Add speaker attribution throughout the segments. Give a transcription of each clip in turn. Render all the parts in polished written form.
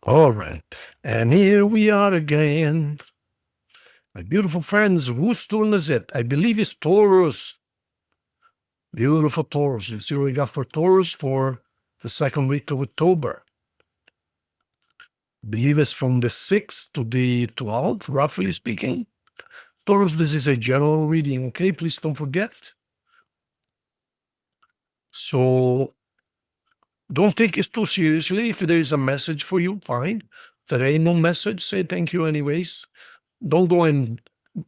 Speaker 1: All right. And here we are again. My beautiful friends, whose turn is it? I believe it's Taurus. Beautiful Taurus. You see what we got for Taurus for the second week of October. I believe it's from the 6th to the 12th, roughly speaking. Taurus, this is a general reading, okay? Please don't forget. So don't take it too seriously. If there is a message for you, fine. If there ain't no message, say thank you anyways. Don't go and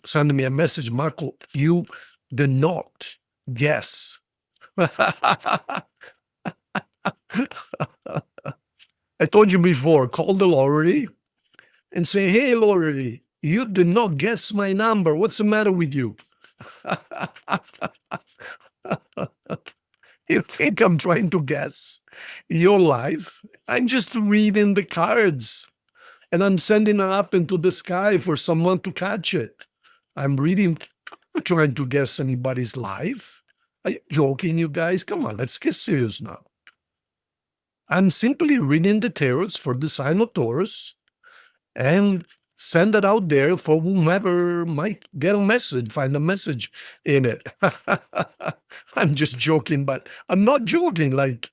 Speaker 1: send me a message, Marco. You did not guess. I told you before, call the lottery and say, hey, lottery, you did not guess my number. What's the matter with you? You think I'm trying to guess your life? I'm just reading the cards and I'm sending it up into the sky for someone to catch it. I'm reading, trying to guess anybody's life. Are you joking, you guys? Come on, let's get serious now. I'm simply reading the tarots for the sign of Taurus and send it out there for whomever might get a message, find a message in it. I'm just joking, but I'm not joking. Like,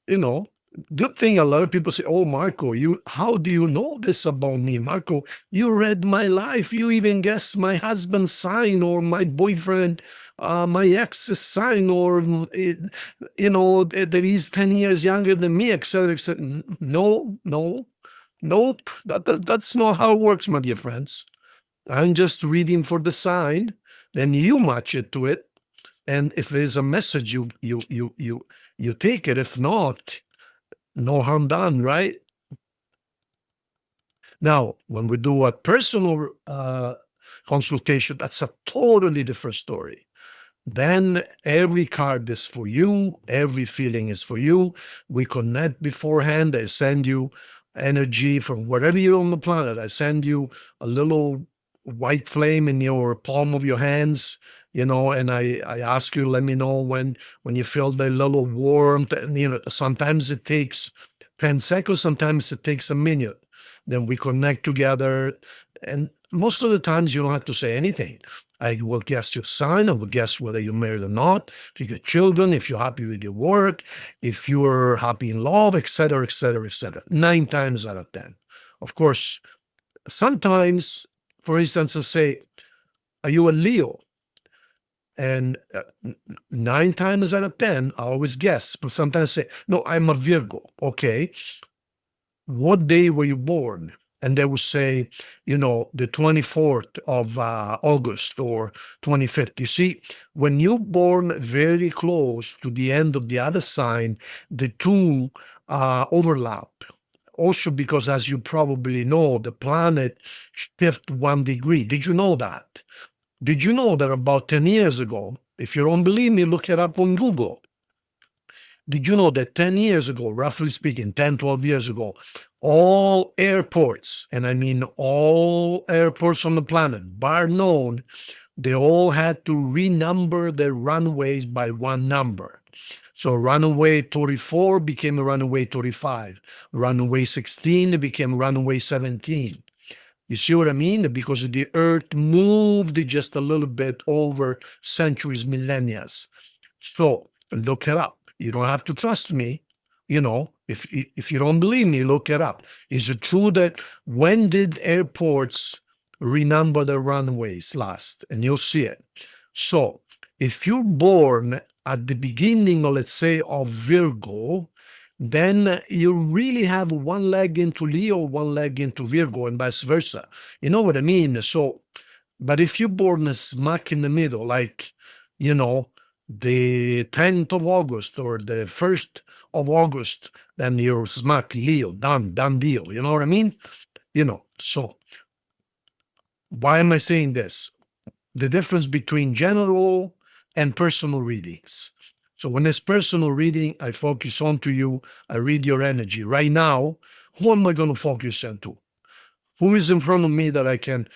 Speaker 1: good thing a lot of people say, oh, Marco, how do you know this about me? Marco, you read my life. You even guessed my husband's sign or my boyfriend, my ex's sign, or, that he's 10 years younger than me, etc., etc. No, nope. That's not how it works, my dear friends. I'm just reading for the sign, then you match it to it. And if there's a message, you take it. If not, no harm done, right? Now, when we do a personal consultation, that's a totally different story. Then every card is for you, every feeling is for you. We connect beforehand. I send you energy from wherever you're on the planet. I send you a little white flame in your palm of your hands, and I ask you, let me know when you feel the little warmth. And, sometimes it takes 10 seconds, sometimes it takes a minute. Then we connect together. And most of the times you don't have to say anything. I will guess your sign. I will guess whether you're married or not, if you got children, if you're happy with your work, if you're happy in love, etc., etc., etc. 9 times out of 10. Of course, sometimes, for instance, I say, are you a Leo? And 9 times out of 10, I always guess, but sometimes I say, no, I'm a Virgo. Okay. What day were you born? And they would say, the 24th of August or 25th. You see, when you're born very close to the end of the other sign, the two overlap. Also because, as you probably know, the planet shifts 1 degree. Did you know that? Did you know that about 10 years ago, if you don't believe me, look it up on Google. Did you know that 10 years ago, roughly speaking, 10, 12 years ago, all airports, and I mean all airports on the planet, bar none, they all had to renumber their runways by 1 number. So runway 34 became runway 35. Runway 16 became runway 17. You see what I mean? Because the Earth moved just a little bit over centuries, millennia. So look it up. You don't have to trust me. If you don't believe me, look it up. Is it true that when did airports renumber the runways last? And you'll see it. So if you're born at the beginning, or let's say, of Virgo, then you really have 1 leg into Leo, 1 leg into Virgo, and vice versa. You know what I mean? So, but if you're born smack in the middle, like, the 10th of August or the 1st of August, then you're smack Leo, done deal. You know what I mean? So why am I saying this? The difference between general and personal readings. So when it's personal reading, I focus on to you. I read your energy. Right now, who am I going to focus on to? Who is in front of me that I can,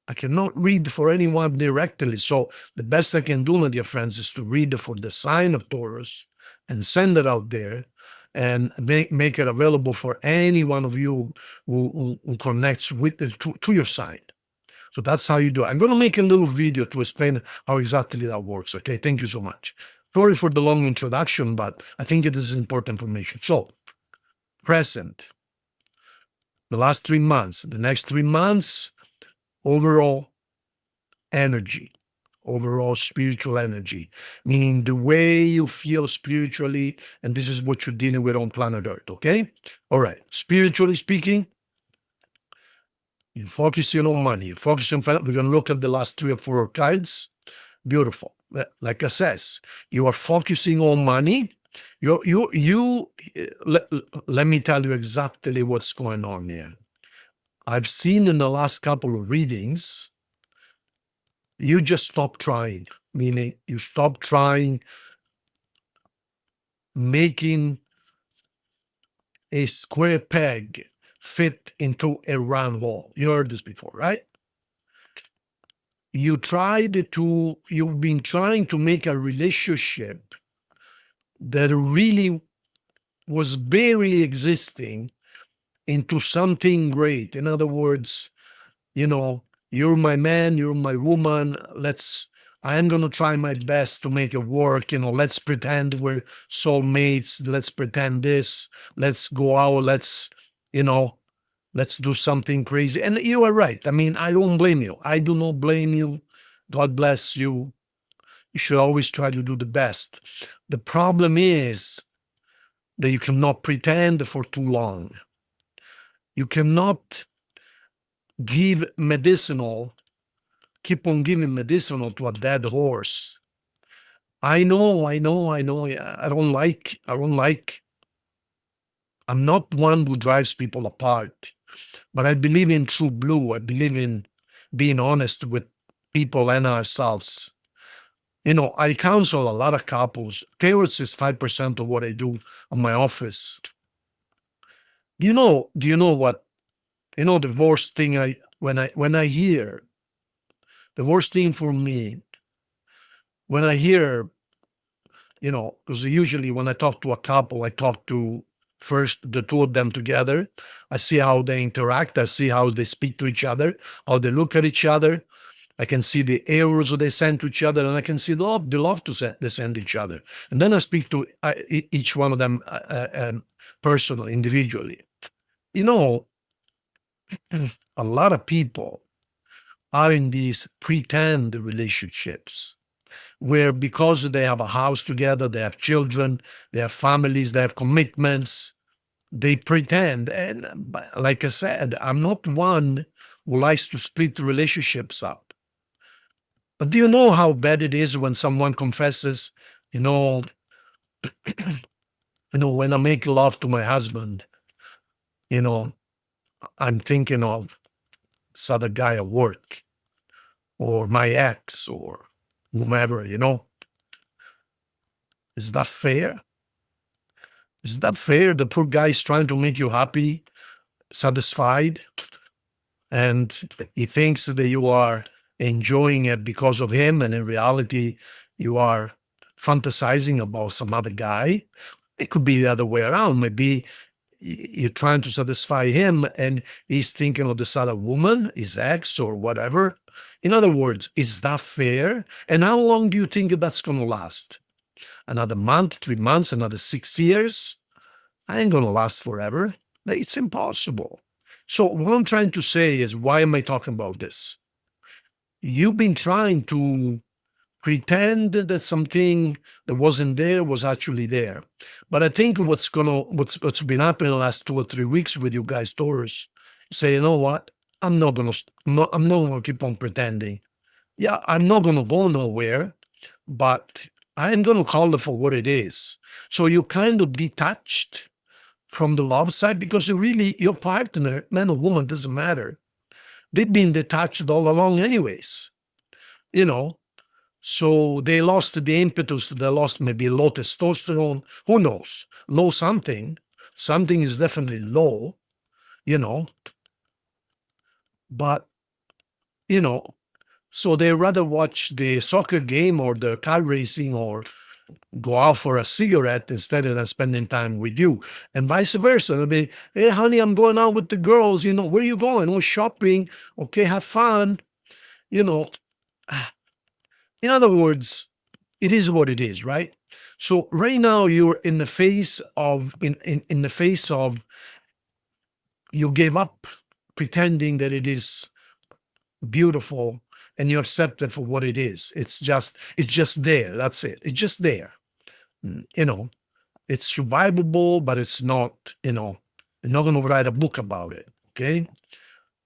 Speaker 1: I cannot read for anyone directly. So the best I can do, my dear friends, is to read for the sign of Taurus and send it out there. and make it available for any one of you who connects with to your sign. So that's how you do it. I'm going to make a little video to explain how exactly that works. Okay, thank you so much. Sorry for the long introduction, but I think it is important information. So, present, the last 3 months, the next 3 months, overall energy, overall spiritual energy, meaning the way you feel spiritually, and this is what you're dealing with on planet Earth, okay? All right, spiritually speaking, you're focusing on money, you're focusing on, we're going to look at the last 3 or 4 cards. Beautiful. Like I says, you are focusing on money. Let me tell you exactly what's going on here. I've seen in the last couple of readings, you just stop trying, meaning you stop trying making a square peg fit into a round hole. You heard this before, right? You've been trying to make a relationship that really was barely existing into something great. In other words, you're my man, you're my woman. I am going to try my best to make it work. Let's pretend we're soulmates. Let's pretend this. Let's go out. Let's do something crazy. And you are right. I mean, I don't blame you. I do not blame you. God bless you. You should always try to do the best. The problem is that you cannot pretend for too long. You cannot keep on giving medicinal to a dead horse. I know. I'm not one who drives people apart, but I believe in true blue. I believe in being honest with people and ourselves. I counsel a lot of couples. Taurus is 5% of what I do on my office. Do you know what? The worst thing when I hear, the worst thing for me, when I hear, because usually when I talk to a couple, I talk to first the two of them together. I see how they interact. I see how they speak to each other, how they look at each other. I can see the arrows they send to each other, and I can see the love they send each other. And then I speak to each one of them personally, individually. A lot of people are in these pretend relationships where, because they have a house together, they have children, they have families, they have commitments, they pretend. And like I said, I'm not one who likes to split relationships up. But do you know how bad it is when someone confesses, when I make love to my husband, I'm thinking of this other guy at work, or my ex, or whomever, Is that fair? Is that fair? The poor guy is trying to make you happy, satisfied, and he thinks that you are enjoying it because of him, and in reality, you are fantasizing about some other guy. It could be the other way around. Maybe you're trying to satisfy him, and he's thinking of this other woman, his ex or whatever. In other words, is that fair? And how long do you think that's going to last? Another month, 3 months, another 6 years? I ain't going to last forever. It's impossible. So what I'm trying to say is, why am I talking about this? You've been trying to pretend that something that wasn't there was actually there. But I think what's been happening the last 2 or 3 weeks with you guys, Taurus, say, you know what? I'm not gonna keep on pretending. Yeah, I'm not gonna go nowhere, but I'm gonna call it for what it is. So you kind of detached from the love side, because really your partner, man or woman, doesn't matter. They've been detached all along anyways. So they lost the impetus, they lost maybe low testosterone, who knows? Low something. Something is definitely low, but, so they rather watch the soccer game or the car racing or go out for a cigarette instead of spending time with you, and vice versa. It'll be, hey, honey, I'm going out with the girls. Where are you going? Oh, shopping. Okay, have fun. You know, in other words, it is what it is, right? So right now you're in the face of in the face of you gave up pretending that it is beautiful and you accept it for what it is. It's just there. That's it. It's just there. It's survivable, but it's not, you're not going to write a book about it. Okay.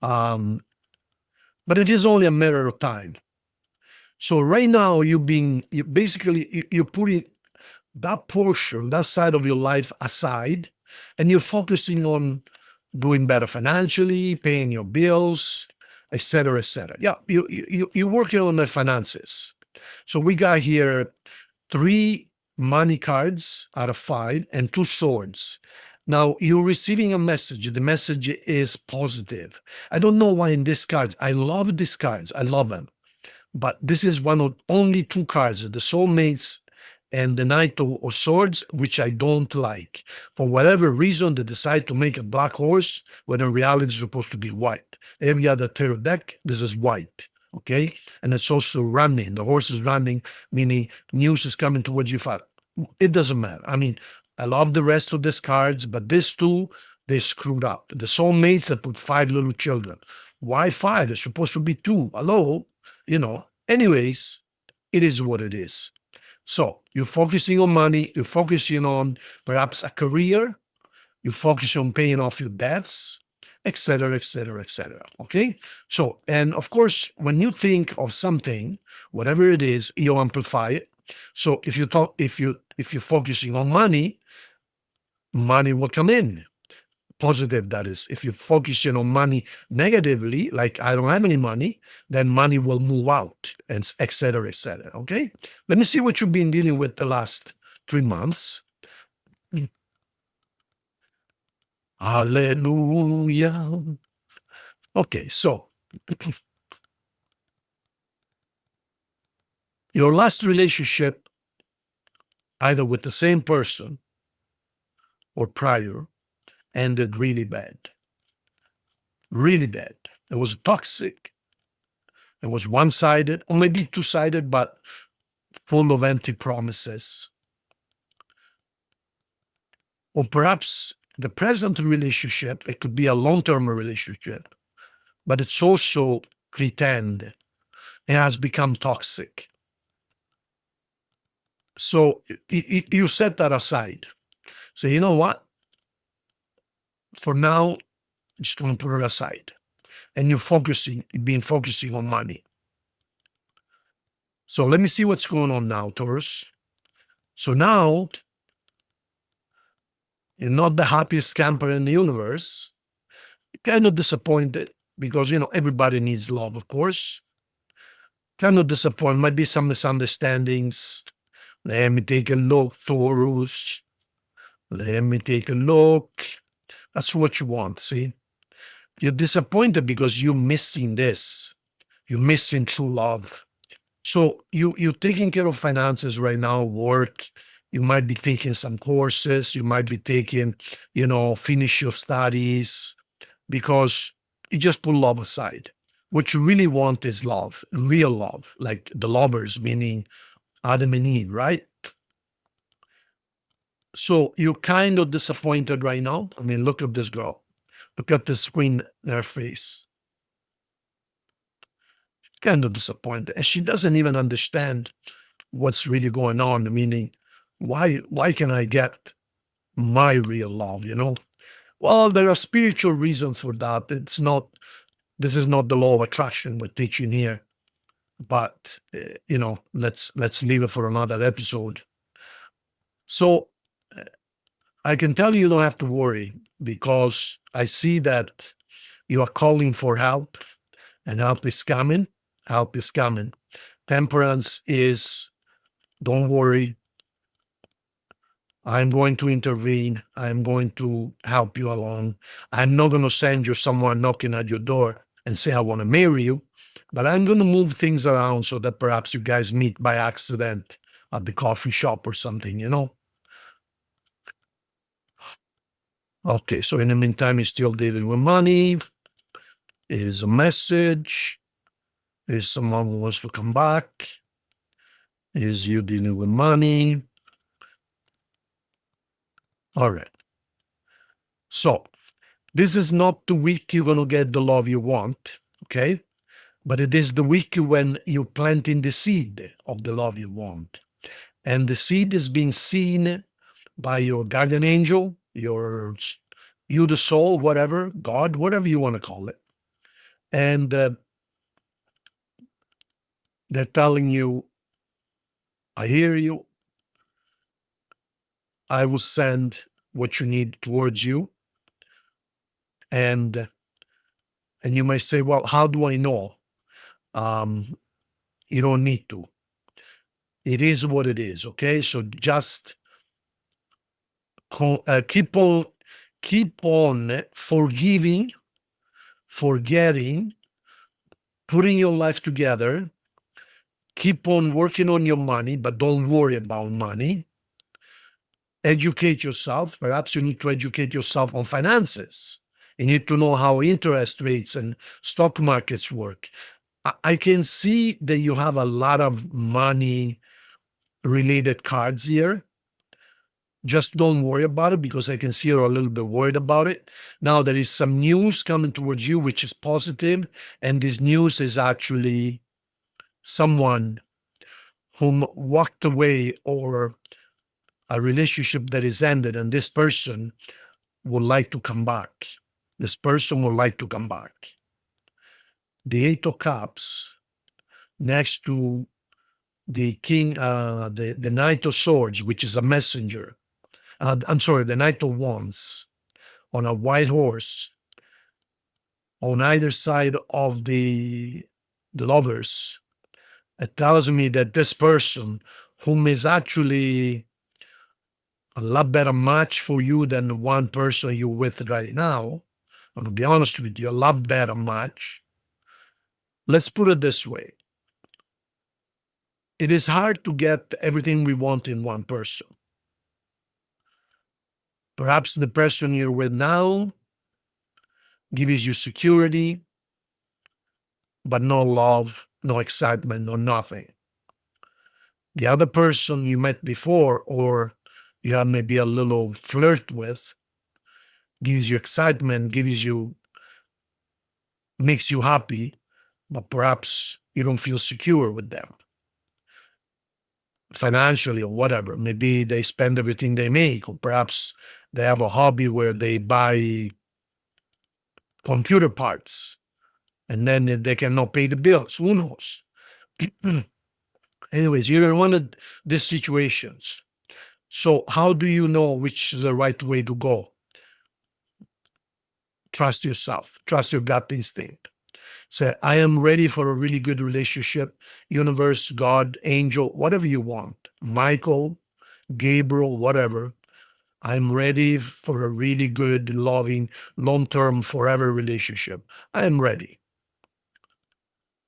Speaker 1: But it is only a matter of time. So right now you're putting that portion, that side of your life aside, and you're focusing on doing better financially, paying your bills, et cetera, et cetera. Yeah, you're working on the finances. So we got here 3 money cards out of 5 and 2 swords. Now you're receiving a message. The message is positive. I don't know why in these cards. I love these cards. I love them. But this is one of only 2 cards, the soulmates and the Knight of Swords, which I don't like. For whatever reason, they decide to make a black horse when in reality it's supposed to be white. Every other tarot deck, this is white. Okay? And it's also running. The horse is running, meaning news is coming towards you fast. It doesn't matter. I mean, I love the rest of these cards, but these 2, they screwed up. The soulmates that put 5 little children. Why 5? It's supposed to be 2. Hello? Anyways, it is what it is. So you're focusing on money, you're focusing on perhaps a career, you focus on paying off your debts, et cetera, et cetera, et cetera. Okay? So, and of course, when you think of something, whatever it is, you amplify it. So if you're focusing on money, money will come in. Positive, that is. If you're focusing on money negatively, like I don't have any money, then money will move out, and et cetera, et cetera. Okay? Let me see what you've been dealing with the last 3 months. Hallelujah. Okay, so your last relationship, either with the same person or prior, ended really bad. Really bad. It was toxic. It was one-sided, or maybe two-sided, but full of empty promises. Or perhaps the present relationship, it could be a long-term relationship, but it's also pretend. It has become toxic. So you set that aside. So you know what? For now, I'm just going to put it aside. And you're focusing on money. So let me see what's going on now, Taurus. So now, you're not the happiest camper in the universe. You're kind of disappointed because, everybody needs love, of course. Kind of disappointed. Might be some misunderstandings. Let me take a look, Taurus. Let me take a look. That's what you want, see? You're disappointed because you're missing this. You're missing true love. So you're taking care of finances right now, work. You might be taking some courses. You might be taking, finish your studies because you just put love aside. What you really want is love, real love, like the lovers, meaning Adam and Eve, right? So you're kind of disappointed right now. I mean, look at this girl. Look at the screen in her face. Kind of disappointed. And she doesn't even understand what's really going on. Meaning, why can I get my real love, Well, there are spiritual reasons for that. This is not the law of attraction we're teaching here. But, let's leave it for another episode. So I can tell you don't have to worry because I see that you are calling for help and help is coming. Help is coming. Temperance is, don't worry. I'm going to intervene. I'm going to help you along. I'm not going to send you someone knocking at your door and say, I want to marry you, but I'm going to move things around so that perhaps you guys meet by accident at the coffee shop or something, you know? Okay, so in the meantime, you're still dealing with money. Is a message. Is someone who wants to come back. Is you dealing with money. All right. So this is not the week you're going to get the love you want, okay? But it is the week when you're planting the seed of the love you want. And the seed is being seen by your guardian angel, you, the soul, whatever, God, whatever you want to call it. And they're telling you, I hear you. I will send what you need towards you. And you may say, well, how do I know? You don't need to. It is what it is, okay? So just keep on forgiving, forgetting, putting your life together. Keep on working on your money, but don't worry about money. Educate yourself. Perhaps you need to educate yourself on finances. You need to know how interest rates and stock markets work. I can see that you have a lot of money related cards here. Just don't worry about it, because I can see you're a little bit worried about it. Now, there is some news coming towards you, which is positive, and this news is actually someone whom walked away, or a relationship that is ended, and this person would like to come back. This person would like to come back. The Eight of Cups next to the King, the Knight of Swords, which is a messenger. The Knight of Wands on a white horse on either side of the lovers. It tells me that this person, whom is actually a lot better match for you than the one person you're with right now, I'm going to be honest with you, a lot better match. Let's put it this way. It is hard to get everything we want in one person. Perhaps the person you're with now gives you security, but no love, no excitement, no nothing. The other person you met before, or you have maybe a little flirt with, gives you excitement, makes you happy, but perhaps you don't feel secure with them financially or whatever. Maybe they spend everything they make, or perhaps they have a hobby where they buy computer parts and then they cannot pay the bills. Who knows? Anyways, you're in one of these situations. So how do you know which is the right way to go? Trust yourself. Trust your gut instinct. Say, I am ready for a really good relationship. Universe, God, angel, whatever you want. Michael, Gabriel, whatever. I'm ready for a really good, loving, long-term, forever relationship. I am ready.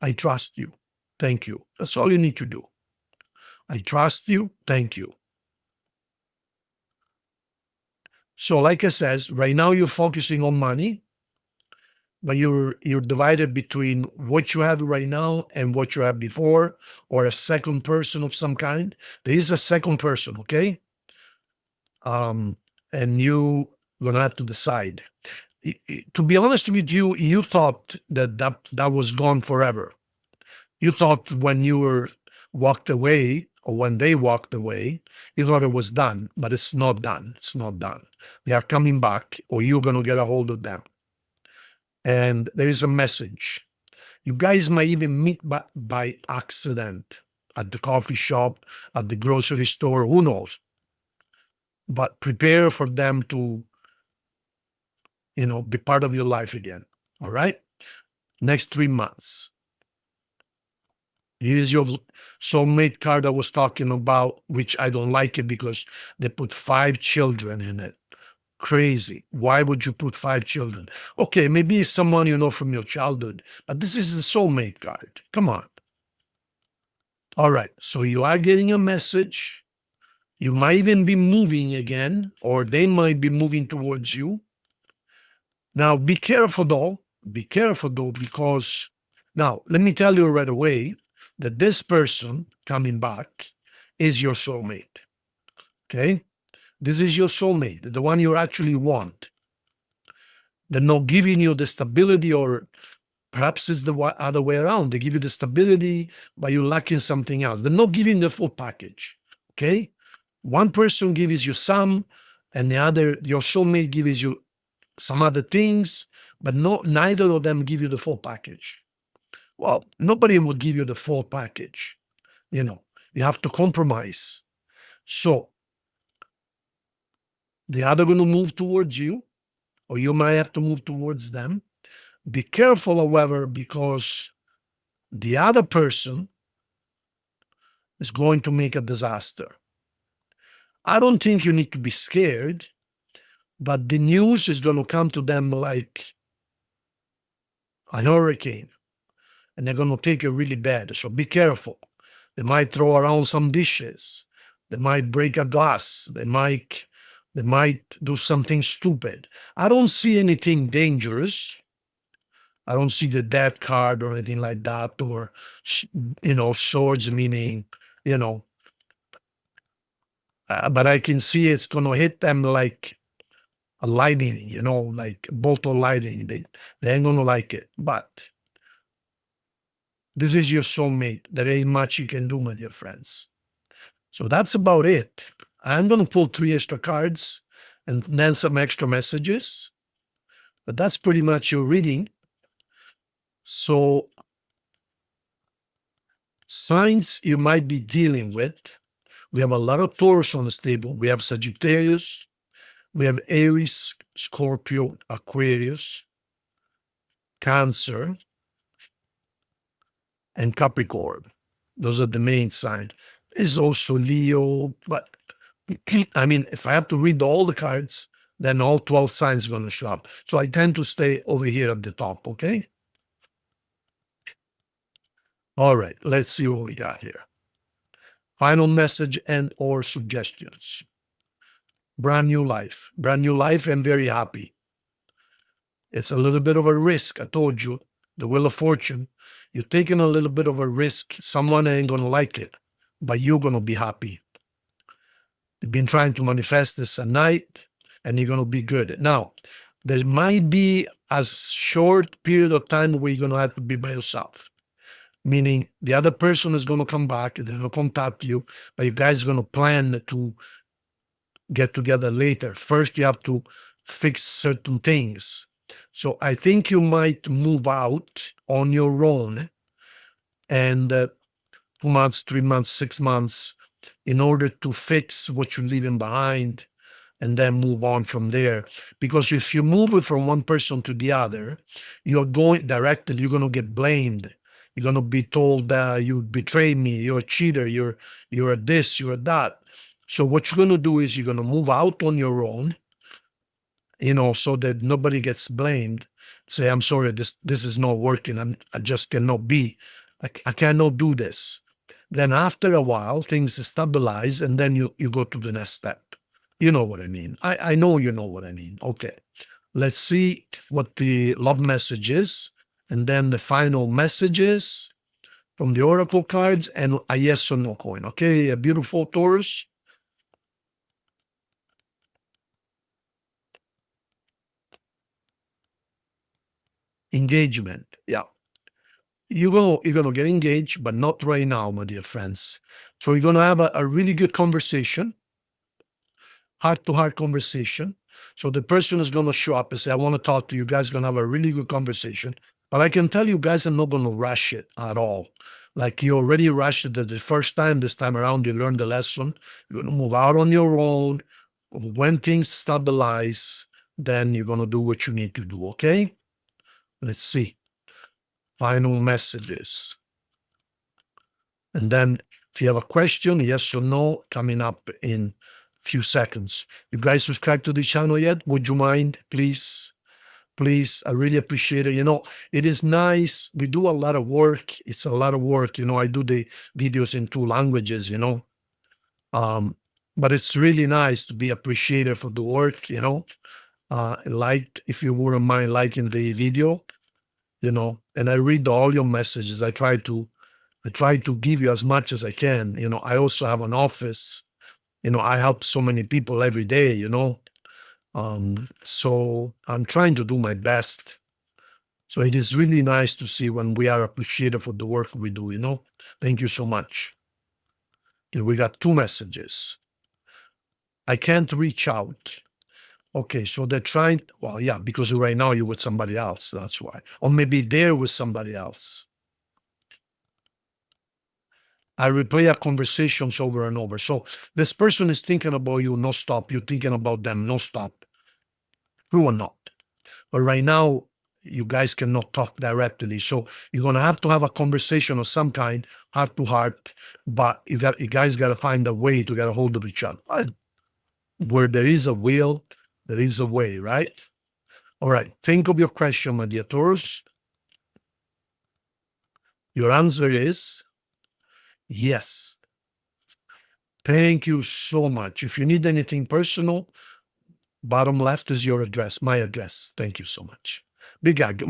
Speaker 1: I trust you. Thank you. That's all you need to do. I trust you. Thank you. So like I says, right now you're focusing on money, but you're divided between what you have right now and what you had before, or a second person of some kind. There is a second person, okay? And you gonna have to decide. To be honest with you, you thought that was gone forever. You thought when you were walked away, or when they walked away, you thought it was done, but it's not done. It's not done. They are coming back, or you're going to get a hold of them. And there is a message. You guys might even meet by accident at the coffee shop, at the grocery store, who knows? But prepare for them to, be part of your life again. All right? Next 3 months. Here's your soulmate card I was talking about, which I don't like it because they put 5 children in it. Crazy. Why would you put 5 children? Okay, maybe it's someone you know from your childhood, but this is the soulmate card. Come on. All right. So you are getting a message. You might even be moving again, or they might be moving towards you. Now, be careful though. Be careful though, because now let me tell you right away that this person coming back is your soulmate. Okay. This is your soulmate, the one you actually want. They're not giving you the stability, or perhaps it's the other way around. They give you the stability, but you're lacking something else. They're not giving the full package. Okay. One person gives you some, and the other, your soulmate, gives you some other things, but neither of them give you the full package. Well, nobody would give you the full package. You have to compromise. So they're either going to move towards you, or you might have to move towards them. Be careful, however, because the other person is going to make a disaster. I don't think you need to be scared, but the news is going to come to them like a hurricane, and they're going to take it really bad. So be careful. They might throw around some dishes. They might break a glass. They might do something stupid. I don't see anything dangerous. I don't see the death card or anything like that, or swords, meaning, but I can see it's going to hit them like a lightning, like a bolt of lightning. They ain't going to like it. But this is your soulmate. There ain't much you can do, my dear friends. So that's about it. I'm going to pull 3 extra cards and then some extra messages. But that's pretty much your reading. So signs you might be dealing with. We have a lot of Taurus on this table. We have Sagittarius. We have Aries, Scorpio, Aquarius, Cancer, and Capricorn. Those are the main signs. There's also Leo, but I mean, if I have to read all the cards, then all 12 signs are going to show up. So I tend to stay over here at the top, okay? All right, let's see what we got here. Final message and or suggestions. Brand new life. Brand new life and very happy. It's a little bit of a risk. I told you, the Wheel of Fortune. You're taking a little bit of a risk. Someone ain't going to like it, but you're going to be happy. You've been trying to manifest this at night, and you're going to be good. Now, there might be a short period of time where you're going to have to be by yourself. Meaning the other person is going to come back, they're going to contact you, but you guys are going to plan to get together later. First, you have to fix certain things. So I think you might move out on your own, and 2 months, 3 months, 6 months, in order to fix what you're leaving behind, and then move on from there. Because if you move it from one person to the other, you're going to get blamed. You're going to be told that you betrayed me, you're a cheater, you're a this, you're a that. So what you're going to do is you're going to move out on your own, so that nobody gets blamed. Say, I'm sorry, this is not working. I just cannot be. I cannot do this. Then after a while, things stabilize, and then you go to the next step. You know what I mean. I know you know what I mean. Okay. Let's see what the love message is, and then the final messages from the oracle cards, and a yes or no coin. Okay, a beautiful Taurus. Engagement. Yeah. You're gonna get engaged, but not right now, my dear friends. So you're gonna have a really good conversation, heart-to-heart conversation. So the person is gonna show up and say, I want to talk to you guys, gonna have a really good conversation. But I can tell you guys, I'm not gonna rush it at all. Like you already rushed it the first time. This time around, you learned the lesson. You're gonna move out on your own. When things stabilize, then you're gonna do what you need to do, okay? Let's see. Final messages. And then if you have a question, yes or no, coming up in a few seconds. You guys subscribe to the channel yet? Would you mind, please? Please, I really appreciate it. It is nice. We do a lot of work. It's a lot of work. I do the videos in 2 languages, but it's really nice to be appreciated for the work. Like, if you wouldn't mind liking the video, and I read all your messages. I try to give you as much as I can. I also have an office. I help so many people every day. So I'm trying to do my best. So it is really nice to see when we are appreciated for the work we do. Thank you so much. Okay, we got 2 messages. I can't reach out. Okay, so they're trying, well, yeah, because right now you're with somebody else. That's why. Or maybe they're with somebody else. I replay our conversations over and over. So this person is thinking about you, no stop. You're thinking about them, no stop. True or not? But right now, you guys cannot talk directly. So you're going to have a conversation of some kind, heart to heart. But you guys got to find a way to get a hold of each other. Where there is a will, there is a way, right? All right. Think of your question, my dear Taurus. Your answer is yes. Thank you so much. If you need anything personal, bottom left is your address, my address. Thank you so much. Big hug.